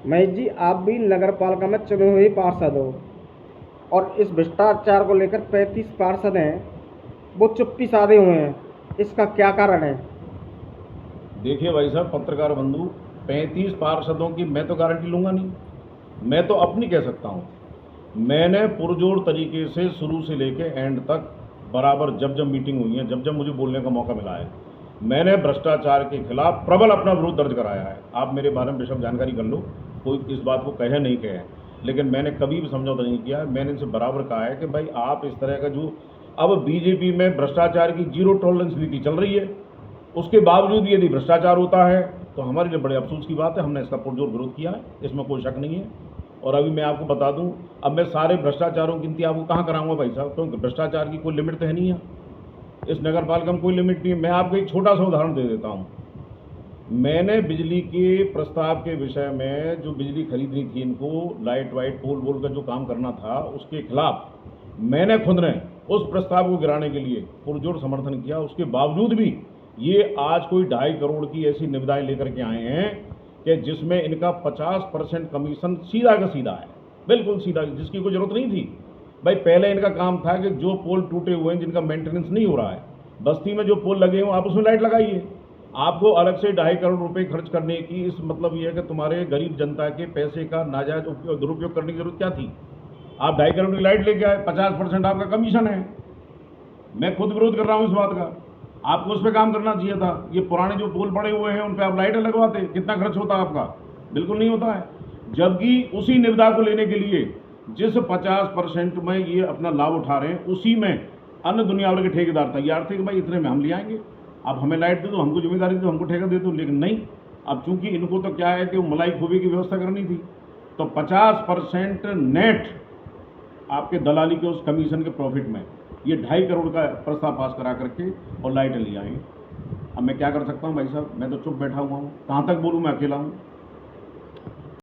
महेश जी, आप भी नगर पालिका में चुने हुए पार्षद हो और इस भ्रष्टाचार को लेकर 35 पार्षद हैं, वो चुप्पी साधे हुए हैं। इसका क्या कारण है? देखिए भाई साहब पत्रकार बंधु, 35 पार्षदों की मैं तो गारंटी लूंगा नहीं। मैं तो अपनी कह सकता हूँ। मैंने पुरजोर तरीके से शुरू से लेके एंड तक बराबर जब जब मीटिंग हुई है, जब जब मुझे बोलने का मौका मिला है, मैंने भ्रष्टाचार के खिलाफ प्रबल अपना विरोध दर्ज कराया है। आप मेरे बारे में बेशक जानकारी कर लो, कोई इस बात को कहे नहीं कहे, लेकिन मैंने कभी भी समझौता नहीं किया। मैंने इनसे बराबर कहा है कि भाई आप इस तरह का जो अब बीजेपी में भ्रष्टाचार की जीरो टॉलरेंस नीति चल रही है, उसके बावजूद भी यदि भ्रष्टाचार होता है तो हमारे लिए बड़े अफसोस की बात है। हमने इसका पुरजोर विरोध किया है, इसमें कोई शक नहीं है। और अभी मैं आपको बता दूं, अब मैं सारे भ्रष्टाचारों की गिनती आपको कहाँ कराऊंगा भाई साहब, क्योंकि भ्रष्टाचार की कोई लिमिट तो है नहीं है। इस नगर पालिका में कोई लिमिट नहीं है। मैं आपको एक छोटा सा उदाहरण दे देता हूँ। मैंने बिजली के प्रस्ताव के विषय में जो बिजली खरीदनी थी, इनको लाइट वाइट पोल वोल का जो काम करना था, उसके खिलाफ मैंने खुद ने उस प्रस्ताव को गिराने के लिए पुरजोर समर्थन किया। उसके बावजूद भी ये आज कोई 2.5 करोड़ की ऐसी निविदाएं लेकर के आए हैं कि जिसमें इनका 50% कमीशन सीधा का सीधा है, बिल्कुल सीधा, जिसकी कोई जरूरत नहीं थी। भाई पहले इनका काम था कि जो पोल टूटे हुए हैं, जिनका मेंटेनेंस नहीं हो रहा है, बस्ती में जो पोल लगे हुए आप उसमें लाइट लगाइए। आपको अलग से 2.5 करोड़ रुपए खर्च करने की इस मतलब ये है कि तुम्हारे गरीब जनता के पैसे का नाजायज दुरुपयोग करने की जरूरत क्या थी? आप 2.5 करोड़ की लाइट लेके आए, 50% आपका कमीशन है। मैं खुद विरोध कर रहा हूं इस बात का। आपको उस पर काम करना चाहिए था। ये पुराने जो पोल पड़े हुए हैं उन पर आप लाइटें लगवाते, कितना खर्च होता आपका? बिल्कुल नहीं होता है। जबकि उसी निविदा को लेने के लिए जिस 50% में ये अपना लाभ उठा रहे हैं, उसी में अन्य दुनिया भर के ठेकेदार तैयार थे कि भाई इतने में हम ले आएंगे, आप हमें लाइट दे दो, हमको जिम्मेदारी दे दो, हमको ठेका दे दो। लेकिन नहीं, अब चूंकि इनको तो क्या है कि वो मलाई खोबे की व्यवस्था करनी थी, तो 50% नेट आपके दलाली के उस कमीशन के प्रॉफिट में ये 2.5 करोड़ का प्रस्ताव पास करा करके और लाइटें ले आएंगे। अब मैं क्या कर सकता हूँ भाई साहब? मैं तो चुप बैठा हुआ हूँ, कहाँ तक बोलूँ? मैं अकेला हूँ।